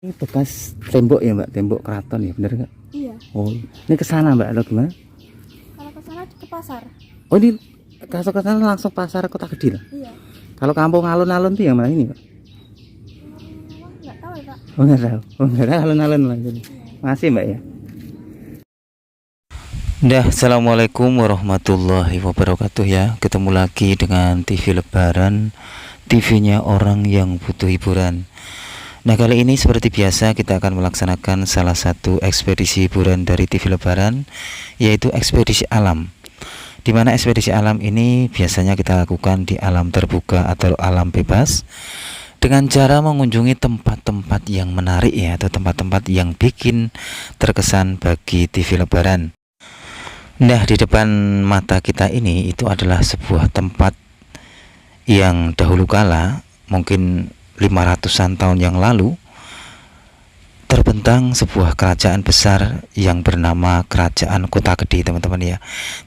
Ini bekas tembok ya Mbak, tembok keraton ya, bener nggak? Iya. Oh, ini ke sana Mbak atau gimana? Kalau ke sana ke pasar. Oh, ini kalau ke sana langsung pasar Kota Gede lah. Iya. Kalau kampung alun-alun tuh yang mana ini Mbak? Nggak tahu ya Pak. Oh nggak tahu. Oh nggak tahu alun-alun lah. Masih Mbak ya. Dah, assalamualaikum warahmatullahi wabarakatuh ya. Ketemu lagi dengan TV Lebaran, TV-nya orang yang butuh hiburan. Nah, kali ini seperti biasa kita akan melaksanakan salah satu ekspedisi hiburan dari TV Lebaran, yaitu ekspedisi alam. Di mana ekspedisi alam ini biasanya kita lakukan di alam terbuka atau alam bebas dengan cara mengunjungi tempat-tempat yang menarik ya, atau tempat-tempat yang bikin terkesan bagi TV Lebaran. Nah, di depan mata kita ini itu adalah sebuah tempat yang dahulu kala, mungkin 500-an tahun yang lalu, terbentang sebuah kerajaan besar yang bernama Kerajaan Kota Gede, teman-teman ya.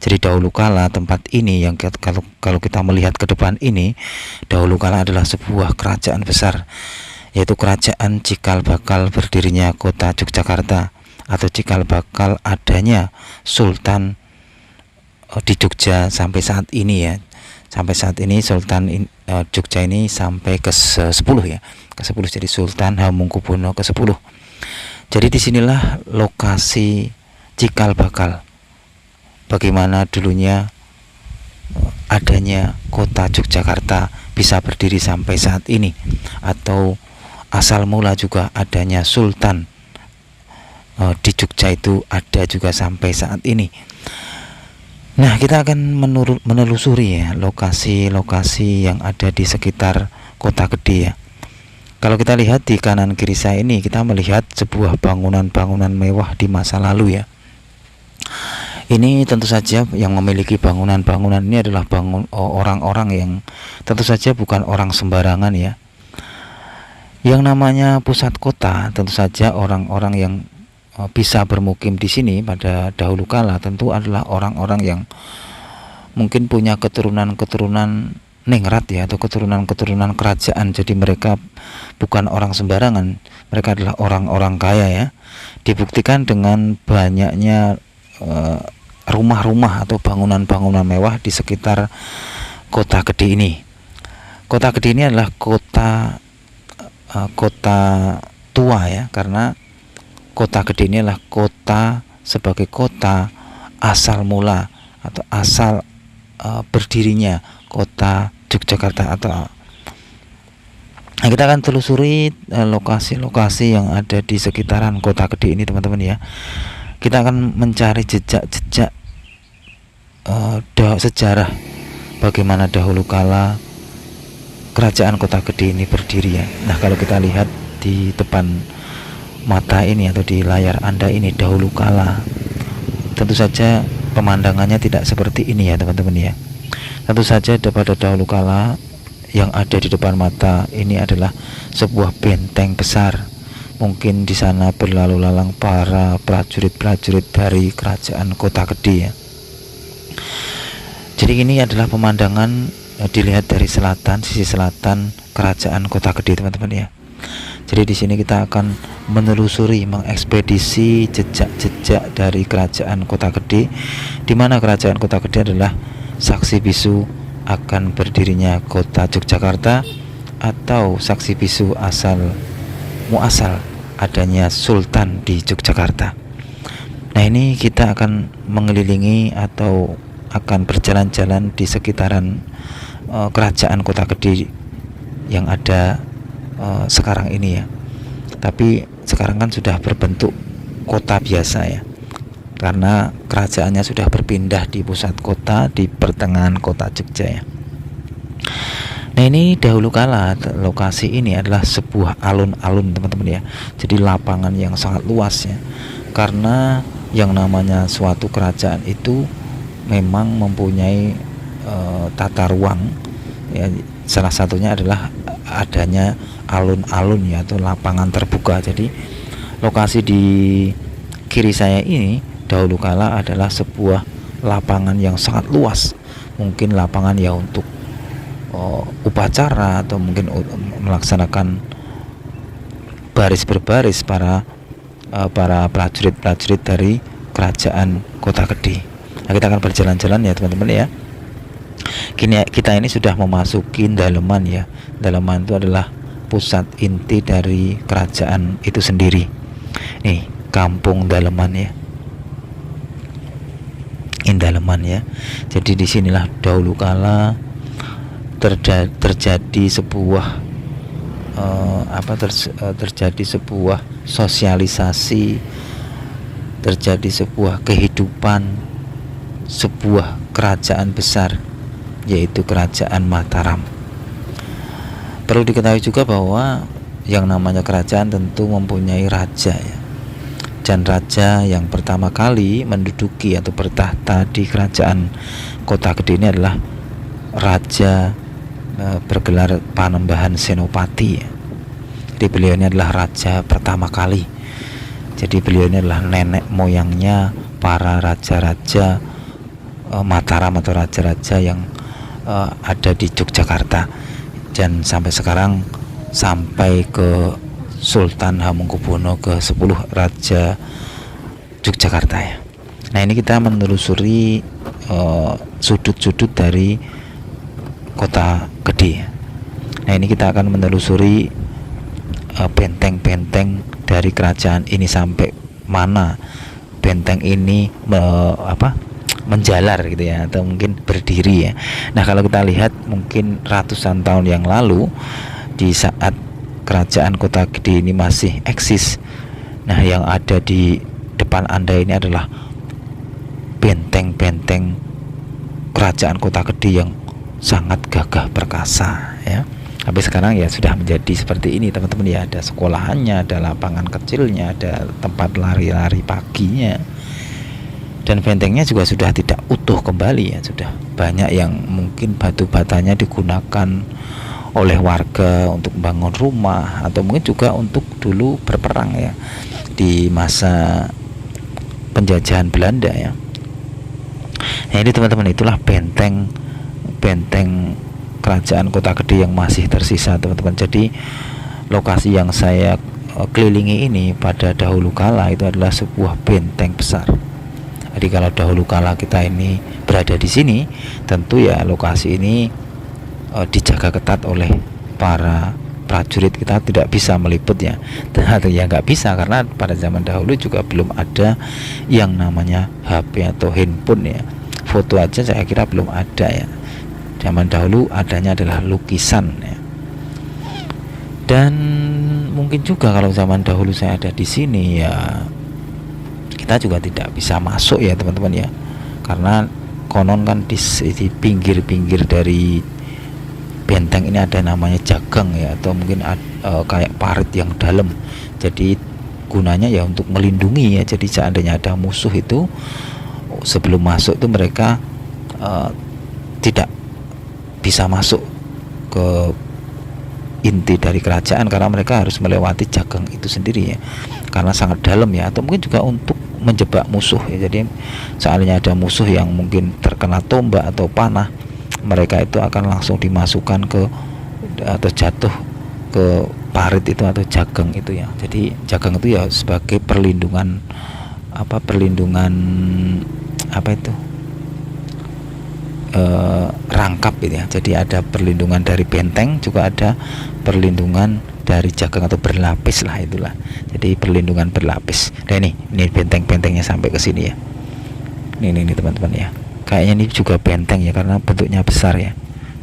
Jadi dahulu kala tempat ini yang kalau kita melihat ke depan ini, dahulu kala adalah sebuah kerajaan besar, yaitu kerajaan cikal bakal berdirinya kota Yogyakarta, atau cikal bakal adanya Sultan di Jogja sampai saat ini ya. Sampai saat ini Sultan Jogja ini sampai ke-10 ya, ke-10, jadi Sultan Hamengkubuwono ke-10. Jadi disinilah lokasi cikal bakal bagaimana dulunya adanya kota Yogyakarta bisa berdiri sampai saat ini, atau asal mula juga adanya Sultan di Jogja itu ada juga sampai saat ini. Nah, kita akan menelusuri ya lokasi-lokasi yang ada di sekitar Kota Gede ya. Kalau kita lihat di kanan kiri saya ini, kita melihat sebuah bangunan-bangunan mewah di masa lalu ya. Ini tentu saja yang memiliki bangunan-bangunan ini adalah orang-orang yang tentu saja bukan orang sembarangan ya. Yang namanya pusat kota, tentu saja orang-orang yang bisa bermukim di sini pada dahulu kala tentu adalah orang-orang yang mungkin punya keturunan-keturunan ningrat ya, atau keturunan-keturunan kerajaan. Jadi mereka bukan orang sembarangan, mereka adalah orang-orang kaya ya. Dibuktikan dengan banyaknya rumah-rumah atau bangunan-bangunan mewah di sekitar Kota Gede ini. Kota Gede ini adalah kota tua ya, karena Kota Gede ini adalah kota sebagai kota asal mula atau asal berdirinya kota Yogyakarta. Nah, kita akan telusuri lokasi-lokasi yang ada di sekitaran Kota Gede ini, teman-teman ya. Kita akan mencari jejak-jejak sejarah bagaimana dahulu kala kerajaan Kota Gede ini berdiri ya. Nah, kalau kita lihat di depan mata ini atau di layar Anda ini, dahulu kala tentu saja pemandangannya tidak seperti ini ya, teman-teman ya. Tentu saja pada dahulu kala yang ada di depan mata ini adalah sebuah benteng besar. Mungkin di sana berlalu lalang para prajurit-prajurit dari kerajaan Kota Gede ya. Jadi ini adalah pemandangan dilihat dari selatan, sisi selatan kerajaan Kota Gede, teman-teman ya. Jadi di sini kita akan menelusuri, mengekspedisi jejak-jejak dari kerajaan Kota Gede, di mana kerajaan Kota Gede adalah saksi bisu akan berdirinya kota Yogyakarta, atau saksi bisu muasal adanya Sultan di Yogyakarta. Nah, ini kita akan mengelilingi atau akan berjalan-jalan di sekitaran kerajaan Kota Gede yang ada sekarang ini ya. Tapi sekarang kan sudah berbentuk kota biasa ya, karena kerajaannya sudah berpindah di pusat kota, di pertengahan kota Jogja ya. Nah, ini dahulu kala lokasi ini adalah sebuah alun-alun, teman-teman ya. Jadi lapangan yang sangat luas ya, karena yang namanya suatu kerajaan itu memang mempunyai tata ruang ya. Salah satunya adalah adanya alun-alun ya, atau lapangan terbuka. Jadi lokasi di kiri saya ini dahulu kala adalah sebuah lapangan yang sangat luas. Mungkin lapangan ya untuk upacara, atau mungkin melaksanakan baris berbaris para prajurit-prajurit dari kerajaan Kota Kediri. Nah, kita akan berjalan-jalan ya teman-teman ya. Kini kita ini sudah memasuki Daleman ya. Daleman itu adalah pusat inti dari kerajaan itu sendiri. Nih, Kampung Daleman ya. Indaleman ya. Jadi disinilah dahulu kala terjadi sebuah terjadi sebuah sosialisasi, terjadi sebuah kehidupan sebuah kerajaan besar, yaitu kerajaan Mataram. Perlu diketahui juga bahwa yang namanya kerajaan tentu mempunyai raja ya. Dan raja yang pertama kali menduduki atau bertahta di kerajaan Kota Kediri ini adalah raja bergelar Panembahan Senopati ya. Jadi beliau ini adalah raja pertama kali. Jadi beliau ini adalah nenek moyangnya para raja-raja Mataram atau raja-raja yang ada di Yogyakarta. Dan sampai sekarang sampai ke Sultan Hamengkubuwono ke-10 Raja Yogyakarta ya. Nah, ini kita menelusuri sudut-sudut dari Kota Kediri. Nah, ini kita akan menelusuri benteng-benteng dari kerajaan ini sampai mana benteng ini menjalar gitu ya, atau mungkin berdiri ya. Nah, kalau kita lihat mungkin ratusan tahun yang lalu di saat kerajaan Kota Kediri ini masih eksis, nah yang ada di depan Anda ini adalah benteng-benteng kerajaan Kota Kediri yang sangat gagah perkasa ya. Tapi sekarang ya sudah menjadi seperti ini teman-teman ya. Ada sekolahannya, ada lapangan kecilnya, ada tempat lari-lari paginya. Dan bentengnya juga sudah tidak utuh kembali ya. Sudah banyak yang mungkin batu batanya digunakan oleh warga untuk membangun rumah, atau mungkin juga untuk dulu berperang ya di masa penjajahan Belanda ya. Nah, ini teman-teman, itulah benteng kerajaan Kota Kediri yang masih tersisa teman-teman. Jadi lokasi yang saya kelilingi ini pada dahulu kala itu adalah sebuah benteng besar. Jadi kalau dahulu kala kita ini berada di sini, tentu ya lokasi ini dijaga ketat oleh para prajurit. Kita tidak bisa meliputnya, dan ya nggak bisa, karena pada zaman dahulu juga belum ada yang namanya HP atau handphone ya. Foto aja saya kira belum ada ya. Zaman dahulu adanya adalah lukisan ya. Dan mungkin juga kalau zaman dahulu saya ada di sini ya, kita juga tidak bisa masuk ya teman-teman ya, karena konon kan di pinggir-pinggir dari benteng ini ada namanya jagang ya, atau mungkin kayak parit yang dalam. Jadi gunanya ya untuk melindungi ya. Jadi seandainya ada musuh itu, sebelum masuk itu mereka tidak bisa masuk ke inti dari kerajaan, karena mereka harus melewati jagang itu sendiri ya, karena sangat dalam ya. Atau mungkin juga untuk menjebak musuh ya. Jadi seandainya ada musuh yang mungkin terkena tombak atau panah, mereka itu akan langsung dimasukkan ke atau jatuh ke parit itu atau jagang itu ya. Jadi jagang itu ya sebagai perlindungan rangkap gitu ya. Jadi ada perlindungan dari benteng, juga ada perlindungan dari jagang atau berlapis lah itulah. Jadi perlindungan berlapis. Nah ini benteng-bentengnya sampai ke sini ya. Ini teman-teman ya. Kayaknya ini juga benteng ya, karena bentuknya besar ya.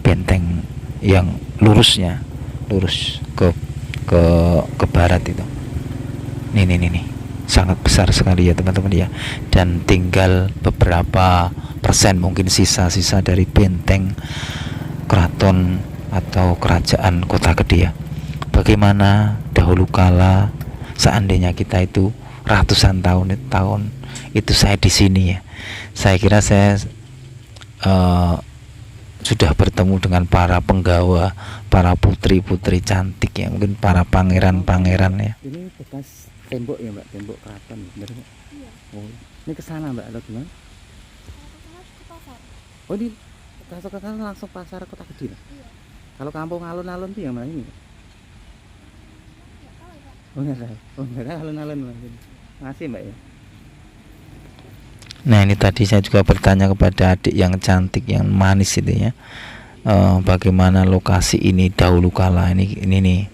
Benteng yang lurus ke barat itu. Nih. Sangat besar sekali ya teman-teman ya. Dan tinggal beberapa persen mungkin sisa-sisa dari benteng keraton atau kerajaan Kota Kediri ya. Bagaimana dahulu kala seandainya kita itu ratusan tahun itu saya di sini ya. Saya kira saya sudah bertemu dengan para penggawa, para putri-putri cantik ya, mungkin para pangeran-pangeran ya. Ini bekas tembok ya Mbak, tembok keraton bener Mbak? Iya. Oh, ini ke sana Mbak atau gimana? Kalau ke pasar. Oh, di ke sana langsung pasar Kota Kediri. Iya. Kalau kampung alun-alun tuh yang mana ini? Nggak tahu ya, Pak. Oh enggak ada. Oh enggak ada alun-alun mungkin. Masih Mbak ya. Nah ini tadi saya juga bertanya kepada adik yang cantik, yang manis itu ya, bagaimana lokasi ini dahulu kala. Ini nih,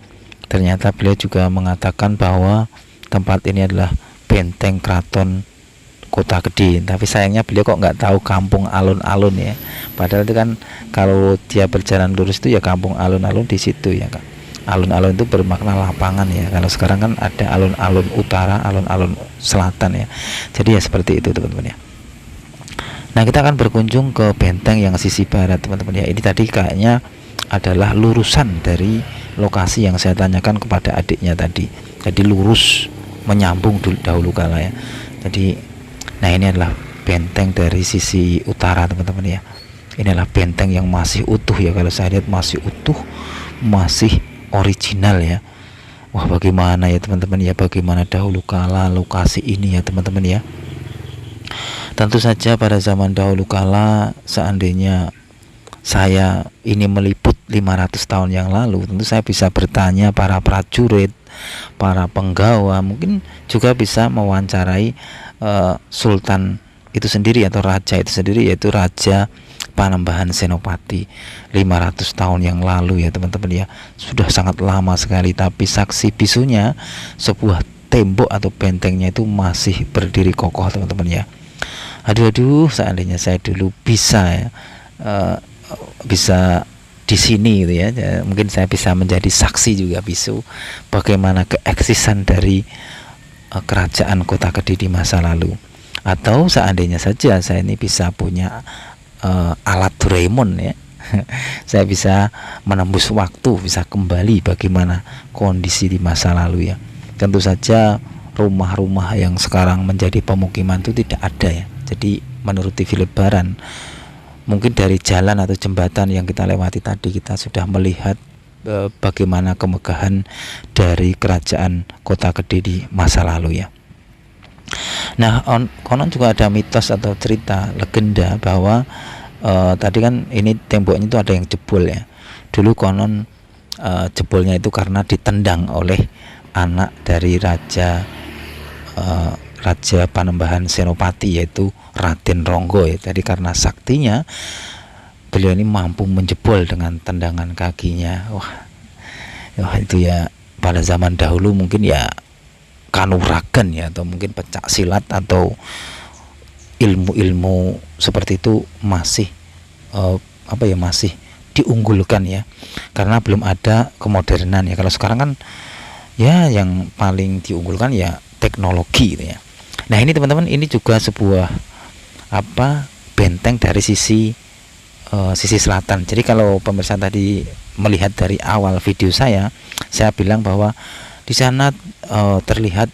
ternyata beliau juga mengatakan bahwa tempat ini adalah benteng keraton Kota Gede. Tapi sayangnya beliau kok nggak tahu kampung alun-alun ya. Padahal itu kan kalau dia berjalan lurus itu ya kampung alun-alun di situ ya Kak. Alun-alun itu bermakna lapangan ya. Kalau sekarang kan ada alun-alun utara, alun-alun selatan ya. Jadi ya seperti itu teman-teman ya. Nah kita akan berkunjung ke benteng yang sisi barat teman-teman ya. Ini tadi kayaknya adalah lurusan dari lokasi yang saya tanyakan kepada adiknya tadi. Jadi lurus menyambung dahulu kala ya. Jadi nah ini adalah benteng dari sisi utara teman-teman ya. Ini adalah benteng yang masih utuh ya. Kalau saya lihat masih utuh, masih original ya. Wah bagaimana ya teman-teman ya, bagaimana dahulu kala lokasi ini ya teman-teman ya. Tentu saja pada zaman dahulu kala, seandainya saya ini meliput 500 tahun yang lalu, tentu saya bisa bertanya para prajurit, para penggawa, mungkin juga bisa mewawancarai sultan itu sendiri atau raja itu sendiri, yaitu Raja Panembahan Senopati 500 tahun yang lalu ya teman-teman ya. Sudah sangat lama sekali, tapi saksi bisunya sebuah tembok atau bentengnya itu masih berdiri kokoh teman-teman ya. Aduh, seandainya saya dulu bisa ya, bisa di sini gitu ya, mungkin saya bisa menjadi saksi juga bisu bagaimana keeksisan dari kerajaan Kota Gede di masa lalu. Atau seandainya saja saya ini bisa punya alat Doraemon ya, saya bisa menembus waktu, bisa kembali bagaimana kondisi di masa lalu ya. Tentu saja rumah-rumah yang sekarang menjadi pemukiman itu tidak ada ya. Jadi menurut TV Lebaran, mungkin dari jalan atau jembatan yang kita lewati tadi kita sudah melihat bagaimana kemegahan dari kerajaan Kota Gede di masa lalu ya. Nah konon juga ada mitos atau cerita legenda bahwa tadi kan ini temboknya itu ada yang jebol ya. Dulu konon jebolnya itu karena ditendang oleh anak dari Raja Panembahan Senopati, yaitu Raden Ronggo ya. Jadi karena saktinya beliau ini mampu menjebol dengan tendangan kakinya. Wah itu ya pada zaman dahulu mungkin ya kanuragan ya, atau mungkin pencak silat atau ilmu-ilmu seperti itu masih masih diunggulkan ya, karena belum ada kemodernan ya. Kalau sekarang kan ya yang paling diunggulkan ya teknologi gitu ya. Nah ini teman-teman, ini juga sebuah benteng dari sisi selatan. Jadi kalau pemirsa tadi melihat dari awal video saya bilang bahwa di sana terlihat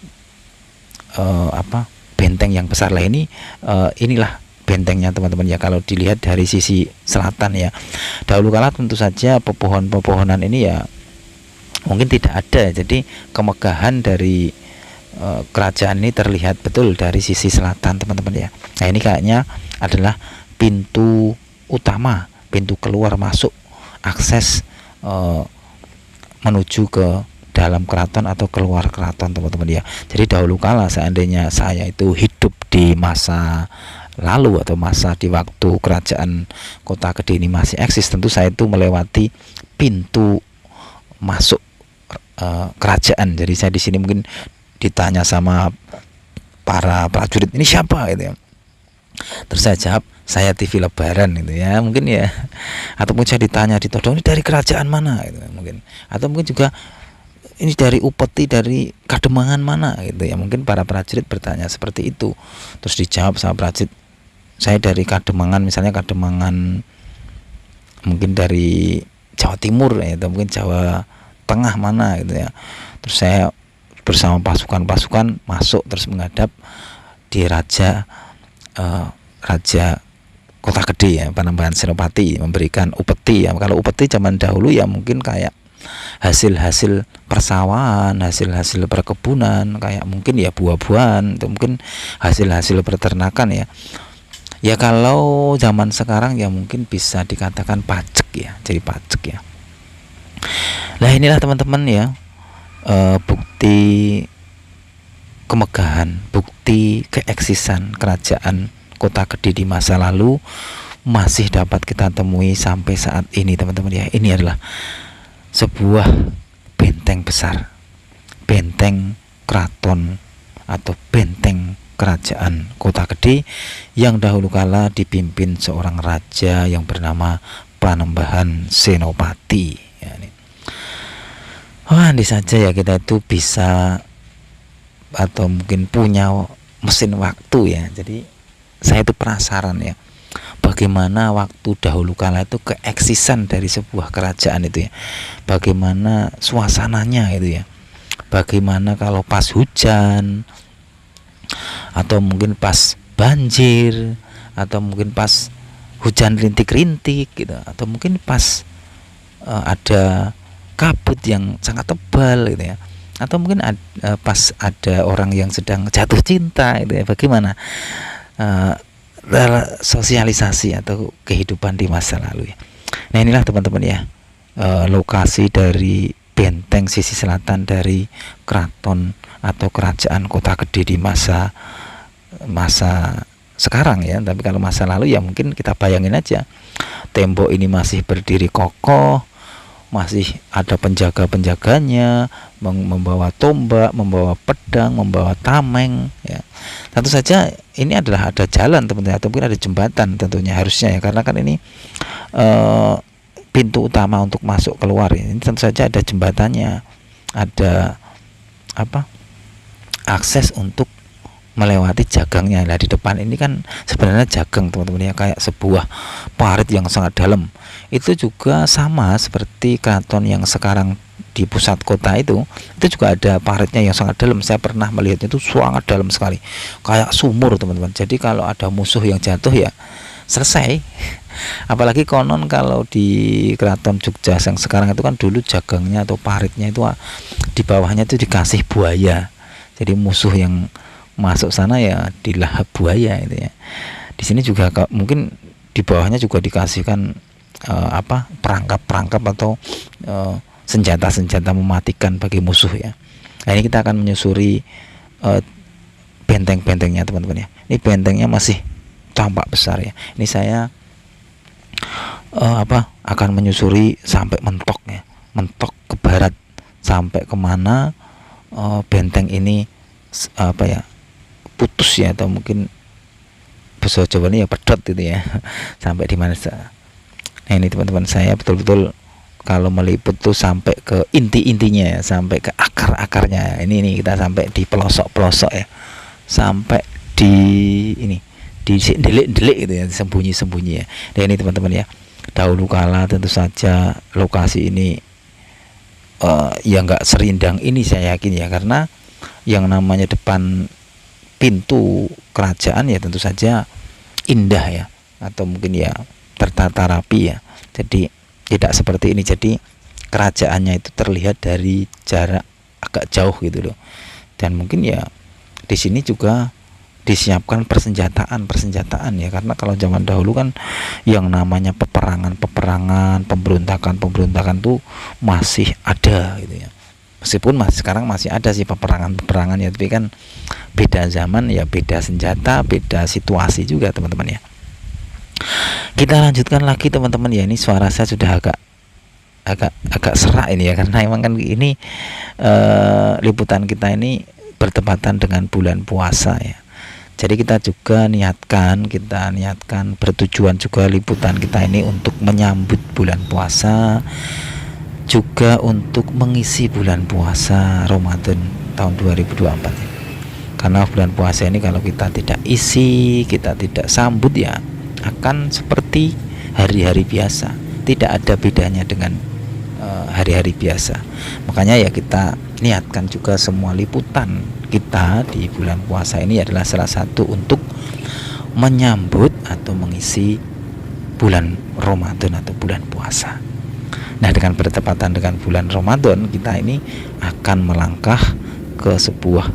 benteng yang besar lah. Inilah bentengnya teman-teman ya, kalau dilihat dari sisi selatan ya. Dahulu kala tentu saja pepohonan ini ya mungkin tidak ada, jadi kemegahan dari kerajaan ini terlihat betul dari sisi selatan teman-teman ya. Nah ini kayaknya adalah pintu utama, pintu keluar masuk, akses menuju ke dalam keraton atau keluar keraton teman-teman ya. Jadi dahulu kala seandainya saya itu hidup di masa lalu atau masa di waktu kerajaan Kota Gede ini masih eksis, tentu saya itu melewati pintu masuk kerajaan. Jadi saya di sini mungkin ditanya sama para prajurit, ini siapa gitu ya. Terus saya jawab, saya TV Lebaran gitu ya, mungkin ya. Ataupun saya ditanya, ditodong, ini dari kerajaan mana gitu mungkin. Atau mungkin juga ini dari upeti, dari Kademangan mana gitu ya. Mungkin para prajurit bertanya seperti itu. Terus dijawab sama prajurit, saya dari Kademangan, misalnya Kademangan mungkin dari Jawa Timur ya, atau mungkin Jawa Tengah mana gitu ya. Terus saya bersama pasukan-pasukan masuk, terus menghadap di Raja Kota Gede ya, Panembahan Senopati, memberikan upeti ya. Kalau upeti zaman dahulu ya mungkin kayak hasil-hasil persawahan, hasil-hasil perkebunan, kayak mungkin ya buah-buahan, atau mungkin hasil-hasil peternakan ya. Ya kalau zaman sekarang ya mungkin bisa dikatakan pajak ya, jadi pajak ya. Nah inilah teman-teman ya, bukti kemegahan, bukti keeksisan kerajaan Kota Gede di masa lalu masih dapat kita temui sampai saat ini, teman-teman ya. Ini adalah sebuah benteng besar, benteng keraton atau benteng kerajaan Kota Gede yang dahulu kala dipimpin seorang raja yang bernama Panembahan Senopati ya, ini. Andai saja ya kita itu bisa atau mungkin punya mesin waktu ya. Jadi saya itu penasaran ya, bagaimana waktu dahulu kala itu keeksisan dari sebuah kerajaan itu ya, bagaimana suasananya itu ya, bagaimana kalau pas hujan, atau mungkin pas banjir, atau mungkin pas hujan rintik-rintik gitu, atau mungkin pas ada kabut yang sangat tebal gitu ya, atau mungkin pas ada orang yang sedang jatuh cinta gitu ya. Bagaimana sosialisasi atau kehidupan di masa lalu ya. Nah inilah teman-teman ya, lokasi dari benteng sisi selatan dari keraton atau kerajaan Kota Gede di masa sekarang ya. Tapi kalau masa lalu ya mungkin kita bayangin aja, tembok ini masih berdiri kokoh, masih ada penjaga-penjaganya, membawa tombak, membawa pedang, membawa tameng ya. Tentu saja ini adalah ada jalan teman-teman, atau mungkin ada jembatan tentunya harusnya ya, karena kan ini pintu utama untuk masuk keluar ya. Ini tentu saja ada jembatannya, ada akses untuk melewati jagangnya. Nah di depan ini kan sebenarnya jagang teman-teman ya, kayak sebuah parit yang sangat dalam. Itu juga sama seperti keraton yang sekarang di pusat kota itu juga ada paritnya yang sangat dalam. Saya pernah melihatnya itu sangat dalam sekali, kayak sumur teman-teman. Jadi kalau ada musuh yang jatuh ya selesai. Apalagi konon kalau di keraton Jogja yang sekarang itu kan dulu jagangnya atau paritnya itu di bawahnya itu dikasih buaya. Jadi musuh yang masuk sana ya dilahap buaya itu ya. Di sini juga mungkin di bawahnya juga dikasihkan perangkap-perangkap atau senjata-senjata mematikan bagi musuh ya. Nah ini kita akan menyusuri benteng-bentengnya teman-teman ya. Ini bentengnya masih tampak besar ya. Ini saya akan menyusuri sampai mentok ya, mentok ke barat sampai kemana benteng ini putus ya, atau mungkin bahasa Jawanya ya pedot itu ya, sampai di mana. Nah ini teman-teman, saya betul-betul kalau meliput tuh sampai ke inti-intinya ya, sampai ke akar-akarnya. Ini kita sampai di pelosok-pelosok ya, sampai di ini di delik-delik gitu ya, sembunyi-sembunyi ya. Nah ini teman-teman ya, dahulu kala tentu saja lokasi ini ya nggak serindang ini saya yakin ya, karena yang namanya depan pintu kerajaan ya tentu saja indah ya, atau mungkin ya tertata rapi ya. Jadi tidak seperti ini. Jadi kerajaannya itu terlihat dari jarak agak jauh gitu loh. Dan mungkin ya di sini juga disiapkan persenjataan ya, karena kalau zaman dahulu kan yang namanya peperangan, pemberontakan tuh masih ada gitu ya. Meskipun sekarang masih ada sih peperangan ya, tapi kan beda zaman ya, beda senjata, beda situasi juga teman-teman ya. Kita lanjutkan lagi teman-teman ya. Ini suara saya sudah agak serak ini ya, karena emang kan ini liputan kita ini bertepatan dengan bulan puasa ya. Jadi kita niatkan bertujuan juga liputan kita ini untuk menyambut bulan puasa, juga untuk mengisi bulan puasa Ramadan tahun 2024. Karena bulan puasa ini kalau kita tidak isi, kita tidak sambut ya, akan seperti hari-hari biasa, tidak ada bedanya dengan hari-hari biasa. Makanya ya kita niatkan juga semua liputan kita di bulan puasa ini adalah salah satu untuk menyambut atau mengisi bulan Ramadan atau bulan puasa. Nah dengan bertepatan dengan bulan Ramadan, kita ini akan melangkah ke sebuah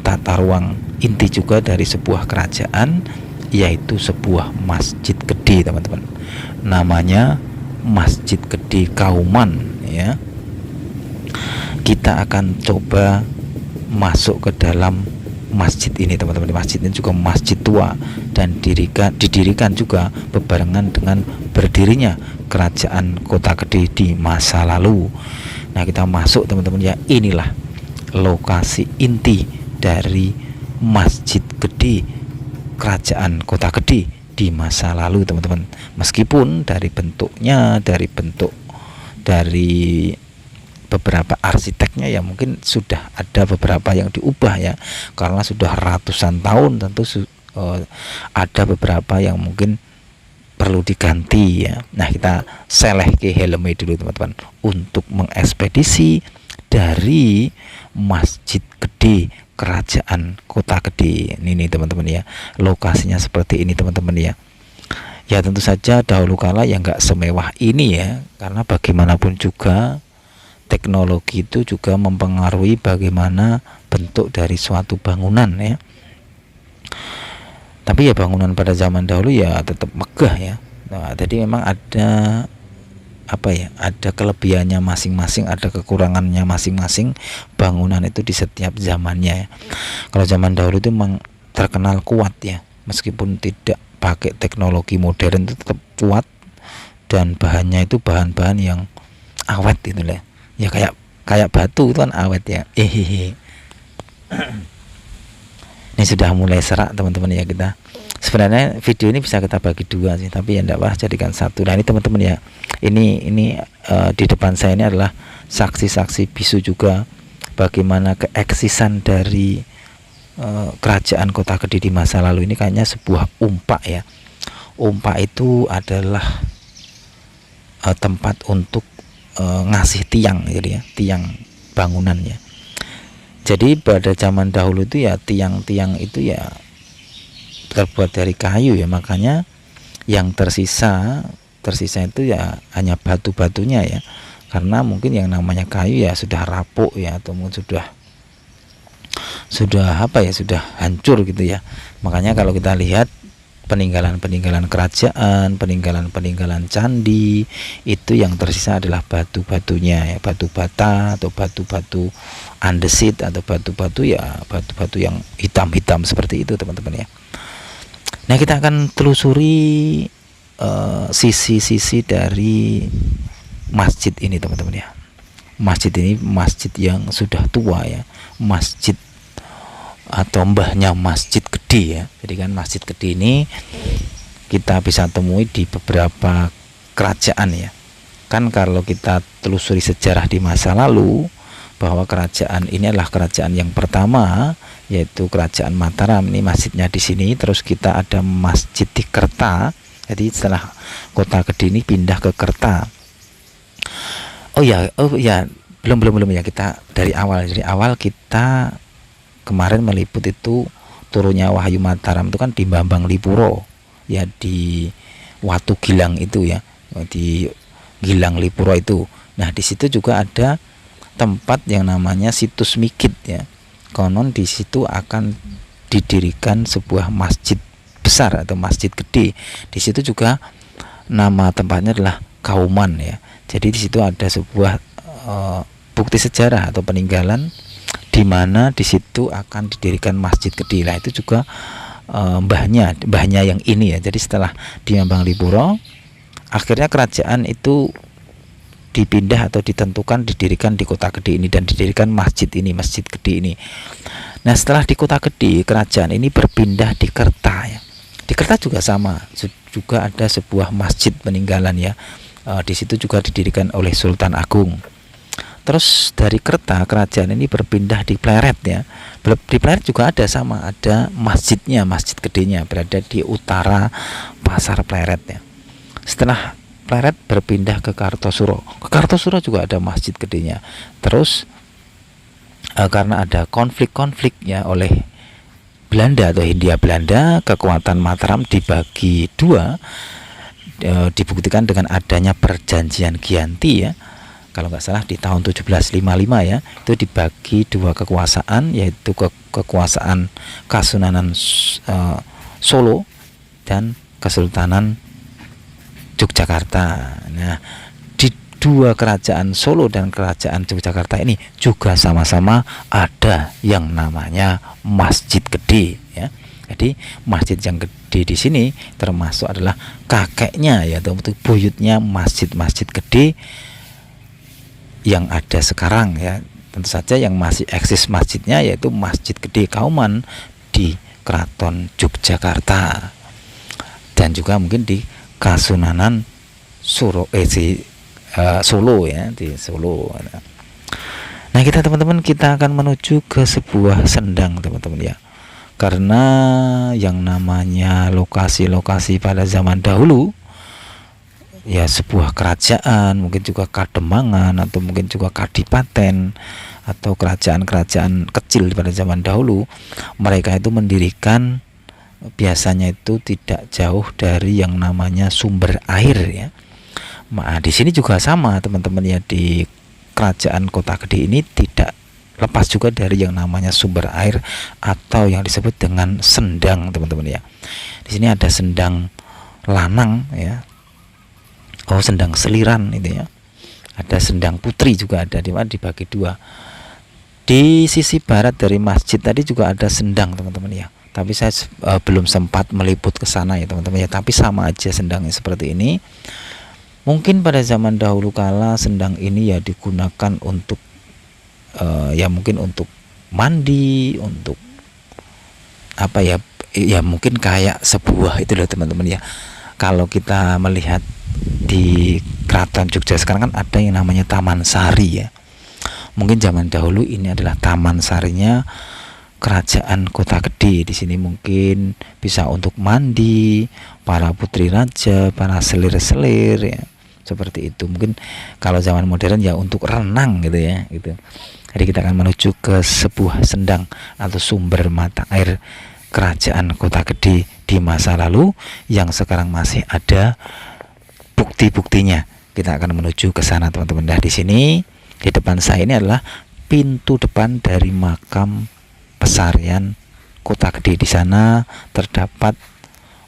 tata ruang inti juga dari sebuah kerajaan, yaitu sebuah masjid gede teman-teman. Namanya Masjid Gede Kauman ya. kita akan coba masuk ke dalam masjid ini teman-teman. Masjid ini juga masjid tua dan didirikan juga bebarengan dengan berdirinya kerajaan Kota Kediri di masa lalu. Nah, kita masuk teman-teman ya. Inilah lokasi inti dari Masjid Gede Kerajaan Kota Gede di masa lalu teman-teman. Meskipun dari bentuknya, dari beberapa arsiteknya ya mungkin sudah ada beberapa yang diubah ya, karena sudah ratusan tahun tentu ada beberapa yang mungkin perlu diganti ya. Nah, kita seleh ke helme dulu teman-teman untuk mengekspedisi dari Masjid Gede Kerajaan Kota Gede ini teman-teman ya. Lokasinya seperti ini teman-teman ya. Ya tentu saja dahulu kala ya nggak semewah ini ya, karena bagaimanapun juga teknologi itu juga mempengaruhi bagaimana bentuk dari suatu bangunan ya. Tapi ya bangunan pada zaman dahulu ya tetap megah ya. Nah, jadi memang ada ada kelebihannya masing-masing, ada kekurangannya masing-masing bangunan itu di setiap zamannya ya. Kalau zaman dahulu itu memang terkenal kuat ya, meskipun tidak pakai teknologi modern itu tetap kuat, dan bahannya itu bahan-bahan yang awet gitu lah ya, kayak batu itu kan awet ya. Ini sudah mulai serak teman-teman ya. Kita sebenarnya video ini bisa kita bagi dua sih, tapi ya enggak apa, jadikan satu. Nah, ini teman-teman ya, ini di depan saya ini adalah saksi-saksi bisu juga bagaimana keeksisan dari kerajaan Kota Gede di masa lalu. Ini kayaknya sebuah umpak ya. Umpak itu adalah tempat untuk ngasih tiang gitu ya, tiang bangunannya. Jadi pada zaman dahulu itu ya tiang-tiang itu ya terbuat dari kayu ya, makanya yang tersisa itu ya hanya batu-batunya ya, karena mungkin yang namanya kayu ya sudah rapuk ya, atau sudah sudah hancur gitu ya. Makanya kalau kita lihat peninggalan-peninggalan kerajaan, peninggalan-peninggalan candi, itu yang tersisa adalah batu-batunya ya, batu bata atau batu-batu andesit, atau batu-batu yang hitam-hitam seperti itu teman-teman ya. Nah, kita akan telusuri sisi-sisi dari masjid ini teman-teman ya. Masjid ini masjid yang sudah tua ya, masjid atau mbahnya Masjid Gede ya. Jadi kan Masjid Gede ini kita bisa temui di beberapa kerajaan ya. Kan kalau kita telusuri sejarah di masa lalu, bahwa kerajaan ini adalah kerajaan yang pertama, yaitu Kerajaan Mataram. Ini masjidnya di sini. Terus kita ada Masjid di Kerta. Jadi setelah Kota Gede ini pindah ke Kerta. Oh ya, belum ya, kita dari awal kita kemarin meliput itu turunnya Wahyu Mataram itu kan di Bambang Lipuro ya, di Watu Gilang itu ya, di Gilang Lipuro itu. Nah, di situ juga ada tempat yang namanya Situs Mikit ya. Konon di situ akan didirikan sebuah masjid besar atau masjid gede. Di situ juga nama tempatnya adalah Kauman ya. Jadi di situ ada sebuah bukti sejarah atau peninggalan di mana di situ akan didirikan masjid gede. Lah itu juga mbahnya yang ini ya. Jadi setelah di Bambang Lipuro, akhirnya kerajaan itu dipindah atau ditentukan didirikan di Kota Gede ini, dan didirikan masjid ini, Masjid Gede ini. Nah, setelah di Kota Gede, kerajaan ini berpindah di Kerta ya. Di Kerta juga sama, juga ada sebuah masjid peninggalan ya. Di situ juga didirikan oleh Sultan Agung. Terus dari Kerta, kerajaan ini berpindah di Pleret ya. Di Pleret juga ada masjidnya, Masjid Gedenya berada di utara Pasar Pleret ya. Setelah Pleret berpindah ke Kartosuro. Ke Kartosuro juga ada masjid gedenya. Terus karena ada konflik ya oleh Belanda atau Hindia Belanda, kekuatan Mataram dibagi dua. Dibuktikan dengan adanya perjanjian Giyanti ya. Kalau nggak salah di tahun 1755 ya, itu dibagi dua kekuasaan, yaitu kekuasaan Kasunanan Solo dan Kesultanan Yogyakarta. Nah, dua kerajaan Solo dan kerajaan Yogyakarta ini juga sama-sama ada yang namanya Masjid Gede ya. Jadi masjid yang gede di sini termasuk adalah kakeknya ya, atau buyutnya masjid-masjid gede yang ada sekarang ya. Tentu saja yang masih eksis masjidnya yaitu Masjid Gede Kauman di Keraton Yogyakarta, dan juga mungkin di Kasunanan Solo ya, di Solo. Nah, teman-teman kita akan menuju ke sebuah sendang teman-teman ya. Karena yang namanya lokasi-lokasi pada zaman dahulu ya, sebuah kerajaan, mungkin juga kademangan atau mungkin juga kadipaten atau kerajaan-kerajaan kecil pada zaman dahulu, mereka itu mendirikan biasanya itu tidak jauh dari yang namanya sumber air ya. Nah, di sini juga sama teman-teman ya, di kerajaan Kota Gede ini tidak lepas juga dari yang namanya sumber air atau yang disebut dengan sendang teman-teman ya. Di sini ada sendang lanang ya, sendang seliran itu ya, ada sendang putri juga ada, dibagi dua. Di sisi barat dari masjid tadi juga ada sendang teman-teman ya, tapi saya belum sempat meliput ke sana ya teman-teman ya, tapi sama aja sendangnya seperti ini. Mungkin pada zaman dahulu kala sendang ini ya digunakan untuk ya mungkin untuk mandi, untuk apa ya, ya mungkin kayak sebuah itu loh teman-teman ya. Kalau kita melihat di Keraton Jogja sekarang kan ada yang namanya Taman Sari ya. Mungkin zaman dahulu ini adalah taman sarinya kerajaan Kota Gede. Di sini mungkin bisa untuk mandi para putri raja, para selir-selir ya, seperti itu. Mungkin kalau zaman modern ya untuk renang gitu ya, gitu. Jadi kita akan menuju ke sebuah sendang atau sumber mata air kerajaan Kota Gede di masa lalu yang sekarang masih ada bukti-buktinya. Kita akan menuju ke sana teman-teman. Nah, di sini di depan saya ini adalah pintu depan dari makam Pesarian Kota Gede. Di sana terdapat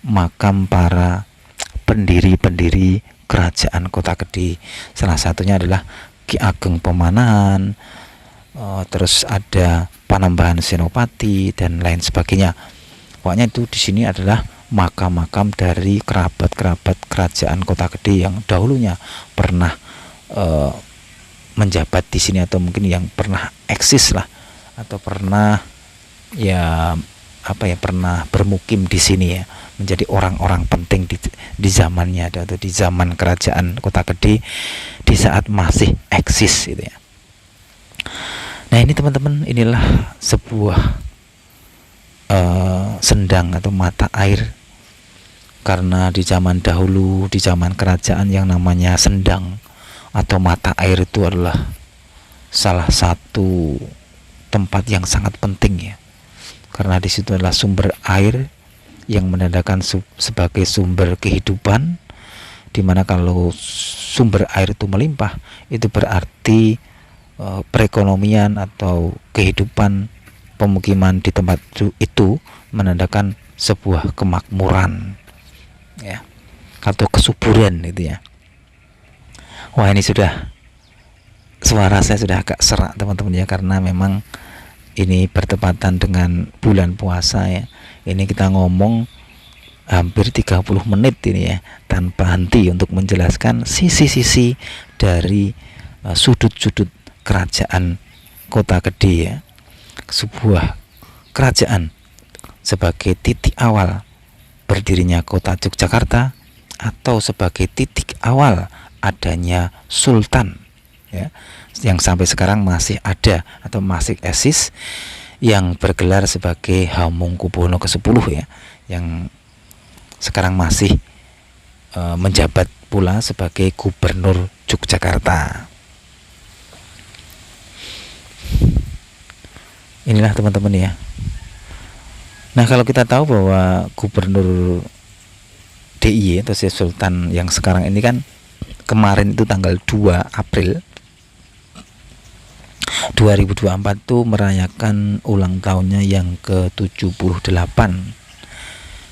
makam para pendiri-pendiri kerajaan Kota Gede. Salah satunya adalah Ki Ageng Pemanahan, terus ada Panembahan Senopati dan lain sebagainya. Pokoknya itu di sini adalah makam-makam dari kerabat-kerabat kerajaan Kota Gede yang dahulunya pernah menjabat di sini, atau mungkin yang pernah eksis lah, atau pernah ya apa ya, pernah bermukim di sini ya, menjadi orang-orang penting di zamannya atau di zaman kerajaan Kota Gede di saat masih eksis gitu ya. Nah, ini teman-teman, inilah sebuah sendang atau mata air, karena di zaman dahulu, di zaman kerajaan, yang namanya sendang atau mata air itu adalah salah satu tempat yang sangat penting ya, karena di situ adalah sumber air yang menandakan sebagai sumber kehidupan, dimana kalau sumber air itu melimpah, itu berarti perekonomian atau kehidupan pemukiman di tempat itu menandakan sebuah kemakmuran ya, atau kesuburan itu ya. Wah, ini sudah, suara saya sudah agak serak teman-teman ya, karena memang ini bertepatan dengan bulan puasa ya. Ini kita ngomong hampir 30 menit ini ya, tanpa henti untuk menjelaskan sisi-sisi dari sudut-sudut kerajaan Kota Gede ya. Sebuah kerajaan sebagai titik awal berdirinya Kota Yogyakarta, atau sebagai titik awal adanya sultan ya, yang sampai sekarang masih ada atau masih eksis, yang bergelar sebagai Hamengkubuwono ke-10 ya, yang sekarang masih menjabat pula sebagai Gubernur Yogyakarta. Inilah teman-teman ya. Nah, kalau kita tahu bahwa Gubernur DIY atau Sultan yang sekarang ini kan kemarin itu tanggal 2 April 2024 itu merayakan ulang tahunnya yang ke-78.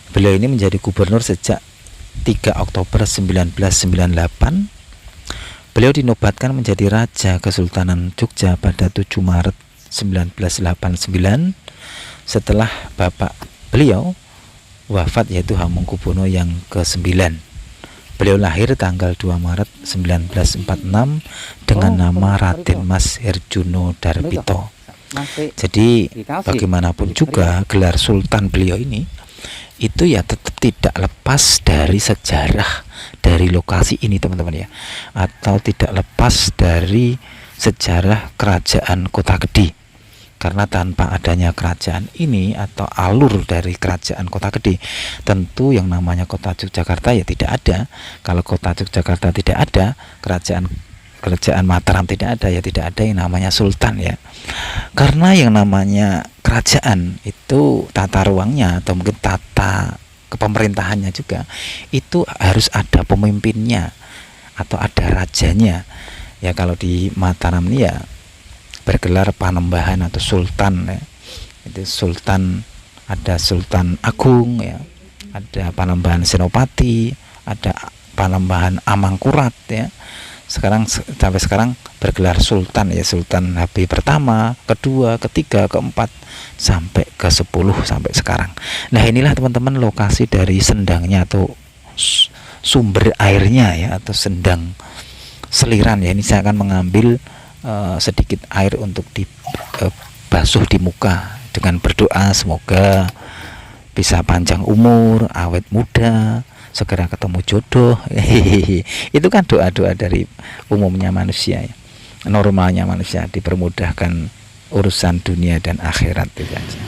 Beliau ini menjadi gubernur sejak 3 Oktober 1998 Beliau dinobatkan menjadi Raja Kesultanan Jogja pada 7 Maret 1989 setelah bapak beliau wafat, yaitu Hamengkubuwono yang ke-9. Beliau lahir tanggal 2 Maret 1946 dengan nama Raden Mas Herjuno Darbito. Jadi bagaimanapun juga gelar sultan beliau ini itu ya tetap tidak lepas dari sejarah dari lokasi ini, teman-teman ya, atau tidak lepas dari sejarah kerajaan Kota Kediri. Karena tanpa adanya kerajaan ini atau alur dari kerajaan Kota Kediri, tentu yang namanya Kota Yogyakarta ya tidak ada. Kalau Kota Yogyakarta tidak ada, kerajaan Mataram tidak ada, ya tidak ada yang namanya sultan ya. Karena yang namanya kerajaan itu tata ruangnya atau mungkin tata kepemerintahannya juga itu harus ada pemimpinnya atau ada rajanya. Ya kalau di Mataram ini ya bergelar Panembahan atau Sultan ya. Itu Sultan, ada Sultan Agung ya, ada Panembahan Senopati, ada Panembahan Amangkurat ya. Sampai sekarang bergelar Sultan ya, Sultan HP pertama, kedua, ketiga, keempat sampai ke-10 sampai sekarang. Nah, inilah teman-teman lokasi dari sendangnya atau sumber airnya ya, atau sendang Seliran ya. Ini saya akan mengambil sedikit air untuk dibasuh di muka dengan berdoa semoga bisa panjang umur, awet muda, segera ketemu jodoh. Itu kan doa-doa dari umumnya manusia ya. Normalnya manusia dipermudahkan urusan dunia dan akhirat itu saja.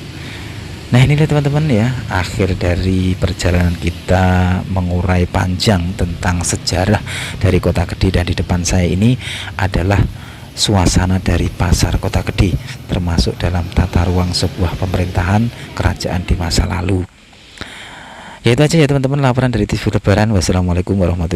Nah, inilah teman-teman ya, akhir dari perjalanan kita mengurai panjang tentang sejarah dari Kota Kediri, dan di depan saya ini adalah suasana dari pasar Kota Kediri, termasuk dalam tata ruang sebuah pemerintahan kerajaan di masa lalu. Ya itu aja ya teman-teman, laporan dari TV Lebaran. Wassalamualaikum warahmatullahi wabarakatuh.